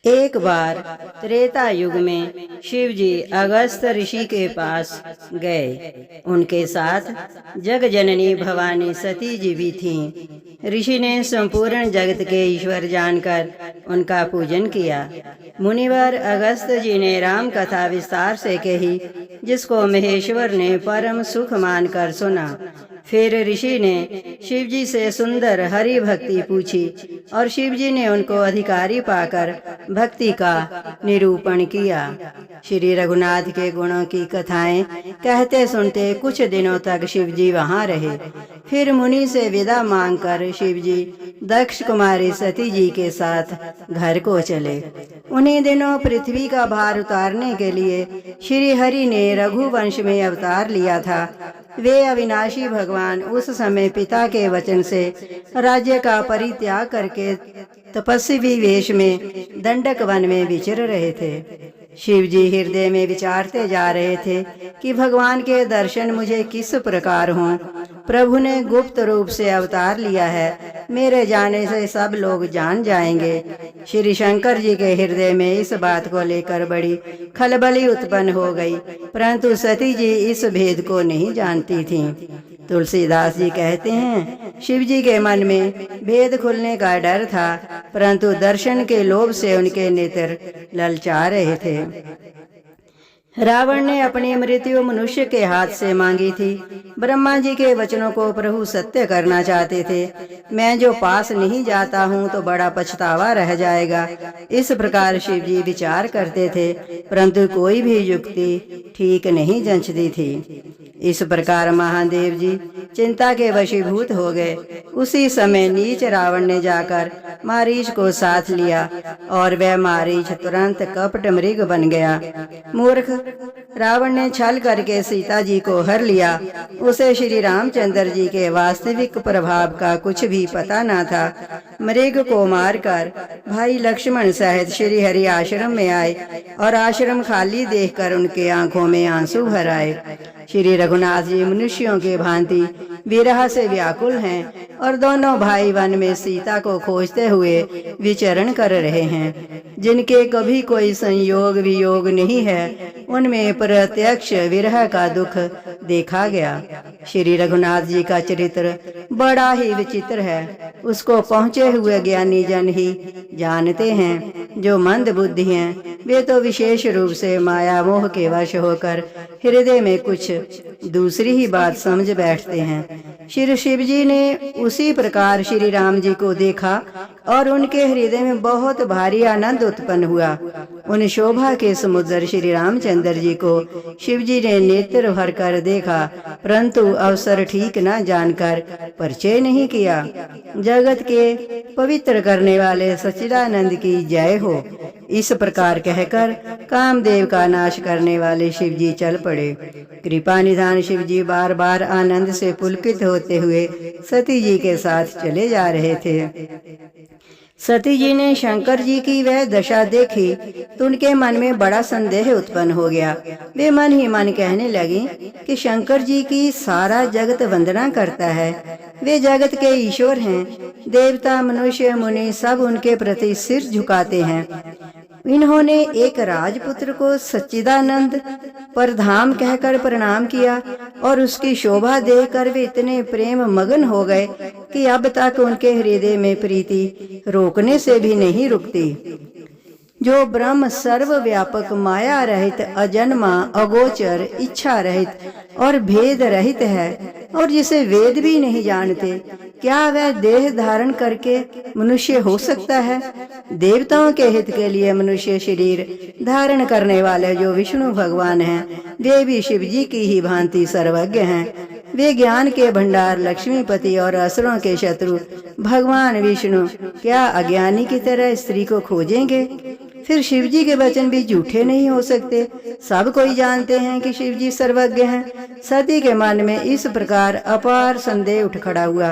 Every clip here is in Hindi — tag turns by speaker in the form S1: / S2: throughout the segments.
S1: एक बार त्रेता युग में शिव जी अगस्त ऋषि के पास गए। उनके साथ जग जननी भवानी सती जी भी थीं। ऋषि ने संपूर्ण जगत के ईश्वर जानकर उनका पूजन किया। मुनिवर अगस्त जी ने राम कथा विस्तार से कही, जिसको महेश्वर ने परम सुख मानकर सुना। फिर ऋषि ने शिव जी से सुंदर हरि भक्ति पूछी और शिव जी ने उनको अधिकारी पाकर भक्ति का निरूपण किया। श्री रघुनाथ के गुणों की कथाएं कहते सुनते कुछ दिनों तक शिव जी वहाँ रहे। फिर मुनि से विदा मांगकर शिव जी दक्ष कुमारी सती जी के साथ घर को चले। उन्हीं दिनों पृथ्वी का भार उतारने के लिए श्री हरि ने रघुवंश में अवतार लिया था। वे अविनाशी भगवान उस समय पिता के वचन से राज्य का परित्याग करके तपस्वी वेश में दंडक वन में विचर रहे थे। शिव जी हृदय में विचारते जा रहे थे कि भगवान के दर्शन मुझे किस प्रकार हों। प्रभु ने गुप्त रूप से अवतार लिया है, मेरे जाने से सब लोग जान जाएंगे। श्री शंकर जी के हृदय में इस बात को लेकर बड़ी खलबली उत्पन्न हो गई, परंतु सती जी इस भेद को नहीं जानती थीं। तुलसीदास जी कहते हैं, शिव जी के मन में भेद खुलने का डर था, परंतु दर्शन के लोभ से उनके नेत्र ललचा रहे थे। रावण ने अपनी मृत्यु मनुष्य के हाथ से मांगी थी। ब्रह्मा जी के वचनों को प्रभु सत्य करना चाहते थे। मैं जो पास नहीं जाता हूँ तो बड़ा पछतावा रह जाएगा, इस प्रकार शिव जी विचार करते थे, परंतु कोई भी युक्ति ठीक नहीं जंचती थी। इस प्रकार महादेव जी चिंता के वशीभूत हो गए। उसी समय नीच रावण ने जाकर मारीच को साथ लिया और वह मारीच तुरंत कपट मृग बन गया। मूर्ख रावण ने छल करके सीता जी को हर लिया। उसे श्री रामचंद्र जी के वास्तविक प्रभाव का कुछ भी पता न था। मृग को मारकर भाई लक्ष्मण सहित श्री हरि आश्रम में आए और आश्रम खाली देखकर उनके आंखों में आंसू भर आए। श्री रघुनाथ जी मनुष्यों के भांति विरह से व्याकुल हैं और दोनों भाई वन में सीता को खोजते हुए विचरण कर रहे हैं। जिनके कभी कोई संयोग वियोग नहीं है, उनमें प्रत्यक्ष विरह का दुख देखा गया। श्री रघुनाथ जी का चरित्र बड़ा ही विचित्र है। उसको पहुँचे हुए ज्ञानी जन ही जानते हैं। जो मंद बुद्धि हैं, वे तो विशेष रूप से माया मोह के वश होकर हृदय में कुछ दूसरी ही बात समझ बैठते हैं। श्री शिव जी ने उसी प्रकार श्री राम जी को देखा और उनके हृदय में बहुत भारी आनंद उत्पन्न हुआ। उन शोभा के समुद्र श्री रामचंद्र जी को शिव जी ने नेत्र भर कर देखा, परंतु अवसर ठीक न जानकर परिचय नहीं किया। जगत के पवित्र करने वाले सच्चिदानंद की जय हो। इस प्रकार कहकर कामदेव का नाश करने वाले शिव जी चल पड़े। कृपा निधान शिव जी बार बार आनंद से पुलकित होते हुए सती जी के साथ चले जा रहे थे। सती जी ने शंकर जी की वह दशा देखी तो उनके मन में बड़ा संदेह उत्पन्न हो गया। वे मन ही मन कहने लगी कि शंकर जी की सारा जगत वंदना करता है। वे जगत के ईश्वर हैं। देवता मनुष्य मुनि सब उनके प्रति सिर झुकाते हैं। इन्होंने एक राजपुत्र को सच्चिदानंद परधाम कहकर प्रणाम किया और उसकी शोभा देखकर वे इतने प्रेम मगन हो गए कि अब तक उनके हृदय में प्रीति रोकने से भी नहीं रुकती। जो ब्रह्म सर्वव्यापक माया रहित अजन्मा अगोचर इच्छा रहित और भेद रहित है और जिसे वेद भी नहीं जानते, क्या वह देह धारण करके मनुष्य हो सकता है? देवताओं के हित के लिए मनुष्य शरीर धारण करने वाले जो विष्णु भगवान हैं, वे भी शिव जी की ही भांति सर्वज्ञ हैं। वे ज्ञान के भंडार लक्ष्मीपति और असुरों के शत्रु भगवान विष्णु क्या अज्ञानी की तरह स्त्री को खोजेंगे? फिर शिव जी के वचन भी झूठे नहीं हो सकते। सब कोई जानते हैं कि शिव जी सर्वज्ञ हैं। सती के मन में इस प्रकार अपार संदेह उठ खड़ा हुआ।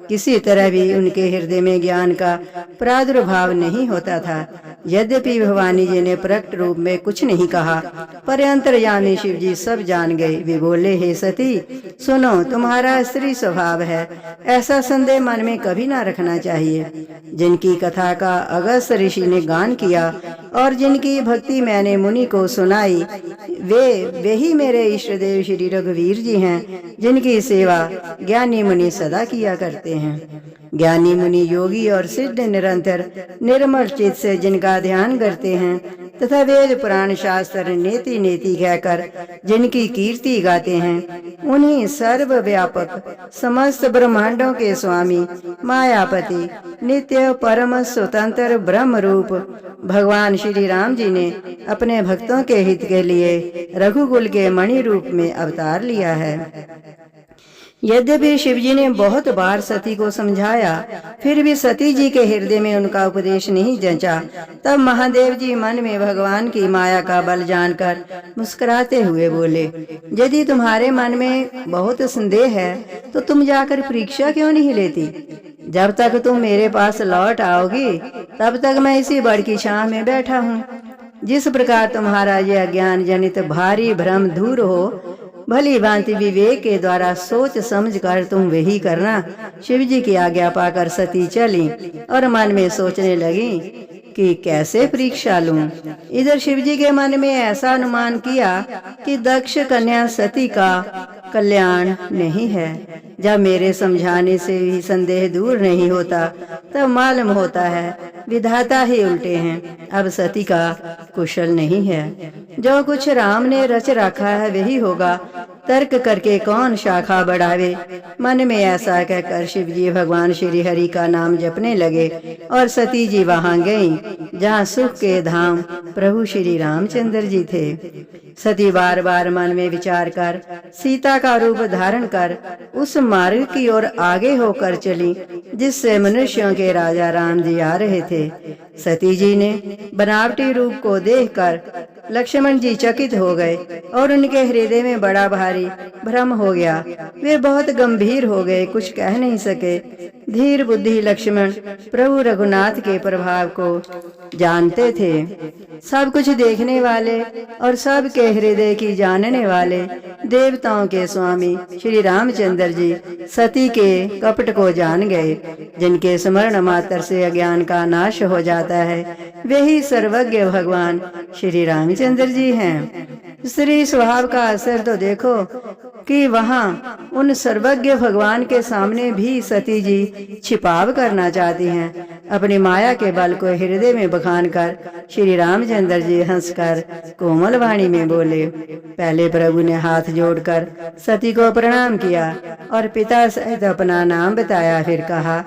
S1: किसी तरह भी उनके हृदय में ज्ञान का प्रादुर्भाव नहीं होता था। यद्यपि भवानी जी ने प्रकट रूप में कुछ नहीं कहा, पर अंतर्यामी शिव जी सब जान गए। वे बोले, हे सती सुनो, तुम्हारा स्त्री स्वभाव है, ऐसा संदेह मन में कभी ना रखना चाहिए। जिनकी कथा का अगस्त ऋषि ने गान किया और जिनकी भक्ति मैंने मुनि को सुनाई, वे ही मेरे इष्ट देव श्री रघुवीर जी हैं, जिनकी सेवा ज्ञानी मुनि सदा किया करते हैं। ज्ञानी मुनि योगी और सिद्ध निरंतर निर्मल चित्त से जिनका ध्यान करते हैं तथा वेद पुराण शास्त्र नेति नेति कहकर जिनकी कीर्ति गाते हैं, उन्हीं सर्वव्यापक समस्त ब्रह्मांडों के स्वामी मायापति नित्य परम स्वतंत्र ब्रह्म रूप भगवान श्री राम जी ने अपने भक्तों के हित के लिए रघुकुल के मणि रूप में अवतार लिया है। यद्यपि शिव जी ने बहुत बार सती को समझाया, फिर भी सती जी के हृदय में उनका उपदेश नहीं जंचा। तब महादेव जी मन में भगवान की माया का बल जानकर मुस्कुराते हुए बोले, यदि तुम्हारे मन में बहुत संदेह है तो तुम जाकर परीक्षा क्यों नहीं लेती? जब तक तुम मेरे पास लौट आओगी तब तक मैं इसी बड़ की छांव में बैठा हूँ। जिस प्रकार तुम्हारा यह ज्ञान जनित भारी भ्रम दूर हो, भली भांति विवेक के द्वारा सोच समझ कर तुम वही करना। शिव जी की आज्ञा पाकर सती चली और मन में सोचने लगी कि कैसे परीक्षा लूं। इधर शिव जी के मन में ऐसा अनुमान किया कि दक्ष कन्या सती का कल्याण नहीं है। जब मेरे समझाने से भी संदेह दूर नहीं होता तब मालूम होता है विधाता ही उल्टे हैं। अब सती का कुशल नहीं है। जो कुछ राम ने रच रखा है वही होगा, तर्क करके कौन शाखा बढ़ावे। मन में ऐसा कहकर शिव जी भगवान श्री हरि का नाम जपने लगे और सती जी वहां गईं जहां सुख के धाम प्रभु श्री रामचंद्र जी थे। सती बार बार मन में विचार कर सीता का रूप धारण कर उस मार्ग की ओर आगे होकर चली जिससे मनुष्यों के राजा राम जी आ रहे थे। सती जी ने बनावटी रूप को देखकर लक्ष्मण जी चकित हो गए और उनके हृदय में बड़ा भारी भ्रम हो गया। वे बहुत गंभीर हो गए, कुछ कह नहीं सके। धीर बुद्धि लक्ष्मण प्रभु रघुनाथ के प्रभाव को जानते थे। सब कुछ देखने वाले और सब के हृदय की जानने वाले देवताओं के स्वामी श्री रामचंद्र जी सती के कपट को जान गए। जिनके स्मरण मात्र से अज्ञान का नाश हो जाता है, वही सर्वज्ञ भगवान श्री रामचंद्र जी हैं। स्त्री स्वभाव का असर तो देखो कि वहाँ उन सर्वज्ञ भगवान के सामने भी सती जी छिपाव करना चाहती हैं। अपनी माया के बल को हृदय में बखान कर श्री रामचंद्र जी हंसकर कोमल वाणी में बोले। पहले प्रभु ने हाथ जोड़कर सती को प्रणाम किया और पिता सहित अपना नाम बताया। फिर कहा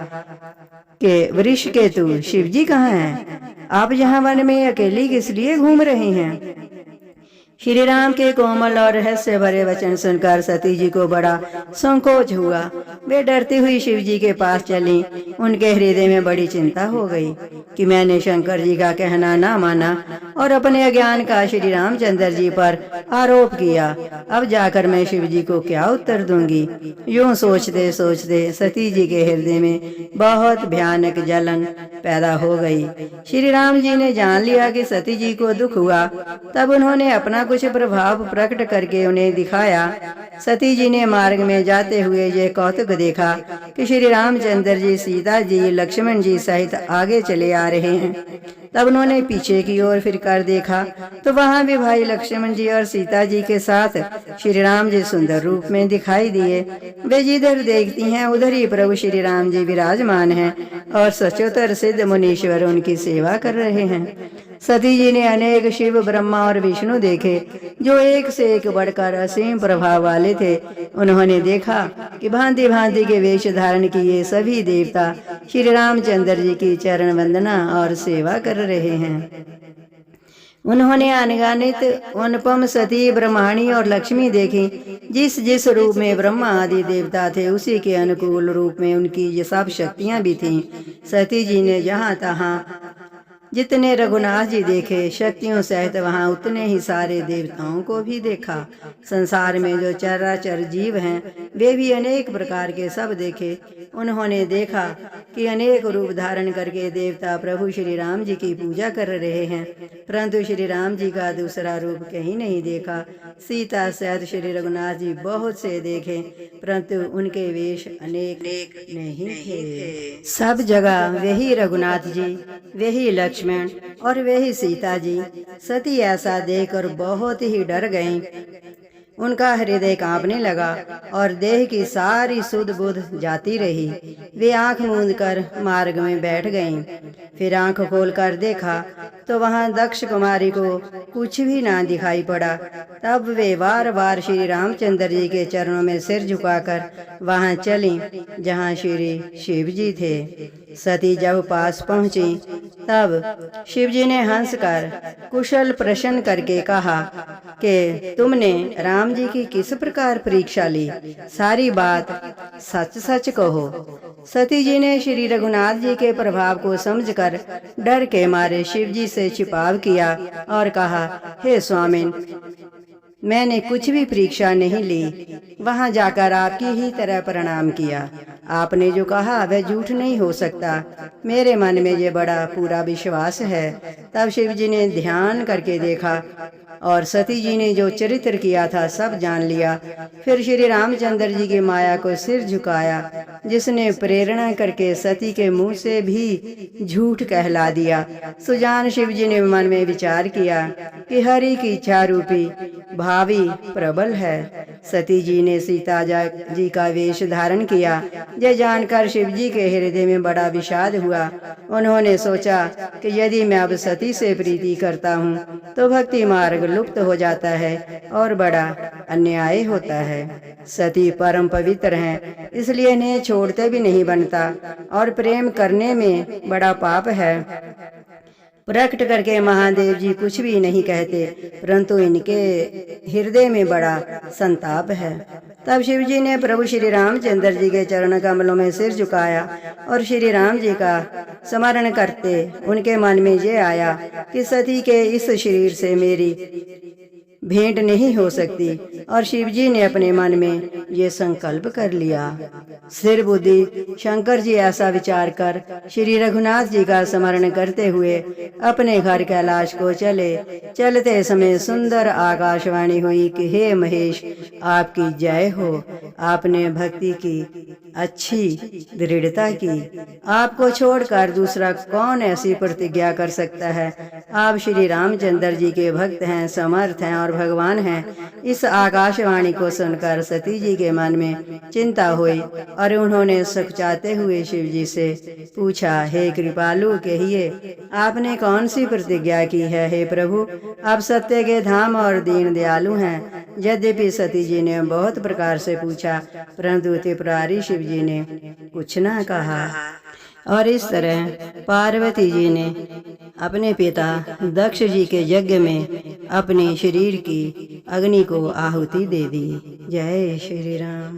S1: कि वृषकेतु शिव जी कहाँ हैं? आप यहाँ वन में अकेली किस लिए घूम रही हैं? श्री राम के कोमल और रहस्य भरे वचन सुनकर सती जी को बड़ा संकोच हुआ। वे डरती हुई शिव जी के पास चली। उनके हृदय में बड़ी चिंता हो गई कि मैंने शंकर जी का कहना ना माना और अपने अज्ञान का श्री रामचंद्र जी पर आरोप किया। अब जाकर मैं शिव जी को क्या उत्तर दूंगी? यूं सोचते सोचते सती जी के हृदय में बहुत भयानक जलन पैदा हो गई। श्री राम जी ने जान लिया कि सती जी को दुख हुआ। तब उन्होंने अपना कुछ प्रभाव प्रकट करके उन्हें दिखाया। सती जी ने मार्ग में जाते हुए ये कौतुक देखा कि श्री रामचंद्र जी सीता जी लक्ष्मण जी सहित आगे चले आ रहे हैं। तब उन्होंने पीछे की ओर फिर कर देखा तो वहां भी भाई लक्ष्मण जी और सीता जी के साथ श्री राम जी सुंदर रूप में दिखाई दिए। वे जिधर देखती हैं उधर ही प्रभु श्री राम जी विराजमान हैं और सचोतर सिद्ध मुनीश्वर उनकी सेवा कर रहे हैं। सती जी ने अनेक शिव ब्रह्मा और विष्णु देखे जो एक से एक बढ़कर असीम प्रभाव वाले थे। उन्होंने देखा कि भांति भांति के वेश धारण किए सभी देवता श्री रामचंद्र जी की चरण वंदना और सेवा कर रहे हैं। उन्होंने अनगिनत अनुपम सती ब्रह्माणी और लक्ष्मी देखी। जिस जिस रूप में ब्रह्मा आदि देवता थे उसी के अनुकूल रूप में उनकी ये सब शक्तियां भी थीं। सती जी ने जहाँ तहाँ जितने रघुनाथ जी देखे शक्तियों सहित वहाँ उतने ही सारे देवताओं को भी देखा। संसार में जो चराचर जीव हैं वे भी अनेक प्रकार के सब देखे। उन्होंने देखा कि अनेक रूप धारण करके देवता प्रभु श्री राम जी की पूजा कर रहे हैं, परंतु श्री राम जी का दूसरा रूप कहीं नहीं देखा। सीता सहित श्री रघुनाथ जी बहुत से देखे, परंतु उनके वेश अनेक नहीं थे। सब जगह वही रघुनाथ जी, वही लक्ष्मण और वही सीता जी। सती ऐसा देखकर बहुत ही डर गईं। उनका हृदय कांपने लगा और देह की सारी सुध बुध जाती रही। वे आंख मूंद कर मार्ग में बैठ गईं। फिर आंख खोलकर देखा तो वहां दक्ष कुमारी को कुछ भी ना दिखाई पड़ा। तब वे बार बार श्री रामचंद्र जी के चरणों में सिर झुकाकर वहां चली जहां श्री शिव जी थे। सती जब पास पहुंची तब शिव जी ने हंस कर कुशल प्रश्न करके कहा कि तुमने राम जी की किस प्रकार परीक्षा ली, सारी बात सच सच कहो। सती जी ने श्री रघुनाथ जी के प्रभाव को समझकर डर के मारे शिव जी से छिपाव किया और कहा, हे स्वामिन, मैंने कुछ भी परीक्षा नहीं ली, वहां जाकर आपकी ही तरह प्रणाम किया। आपने जो कहा वह झूठ नहीं हो सकता, मेरे मन में ये बड़ा पूरा विश्वास है। तब शिव जी ने ध्यान करके देखा और सती जी ने जो चरित्र किया था सब जान लिया। फिर श्री रामचंद्र जी की माया को सिर झुकाया, जिसने प्रेरणा करके सती के मुंह से भी झूठ कहला दिया। सुजान शिव जी ने मन में विचार किया कि हरि की इच्छा रूपी भावी प्रबल है। सती जी ने सीता जी का वेश धारण किया। यह जानकर शिव जी के हृदय में बड़ा विषाद हुआ। उन्होंने सोचा कि यदि मैं अब सती से प्रीति करता हूँ तो भक्ति मार्ग लुप्त हो जाता है और बड़ा अन्याय होता है। सती परम पवित्र हैं, इसलिए इन्हें छोड़ते भी नहीं बनता और प्रेम करने में बड़ा पाप है। प्रकट करके महादेव जी कुछ भी नहीं कहते, परंतु इनके हृदय में बड़ा संताप है। तब शिव जी ने प्रभु श्री रामचंद्र जी के चरण कमलों में सिर झुकाया और श्री राम जी का स्मरण करते उनके मन में ये आया कि सती के इस शरीर से मेरी भेंट नहीं हो सकती। और शिव जी ने अपने मन में ये संकल्प कर लिया। सिर बुद्धि शंकर जी ऐसा विचार कर श्री रघुनाथ जी का स्मरण करते हुए अपने घर कैलाश को चले। चलते समय सुंदर आकाशवाणी हुई कि हे महेश, आपकी जय हो। आपने भक्ति की अच्छी दृढ़ता की। आपको छोड़कर दूसरा कौन ऐसी प्रतिज्ञा कर सकता है। आप श्री रामचंद्र जी के भक्त हैं, समर्थ हैं और भगवान हैं। इस आकाशवाणी को सुनकर सती जी के मन में चिंता हुई और उन्होंने सकुचाते हुए शिव जी से पूछा, हे कृपालु, कहिए आपने कौन सी प्रतिज्ञा की है। हे प्रभु, आप सत्य के धाम और दीन दयालु हैं। यद्यपि सती जी ने बहुत प्रकार से पूछा, परंतु त्रिपुरारी शिव जी ने कुछ न कहा। और इस तरह पार्वती जी ने अपने पिता दक्ष जी के यज्ञ में अपने शरीर की अग्नि को आहुति दे दी। जय श्री राम।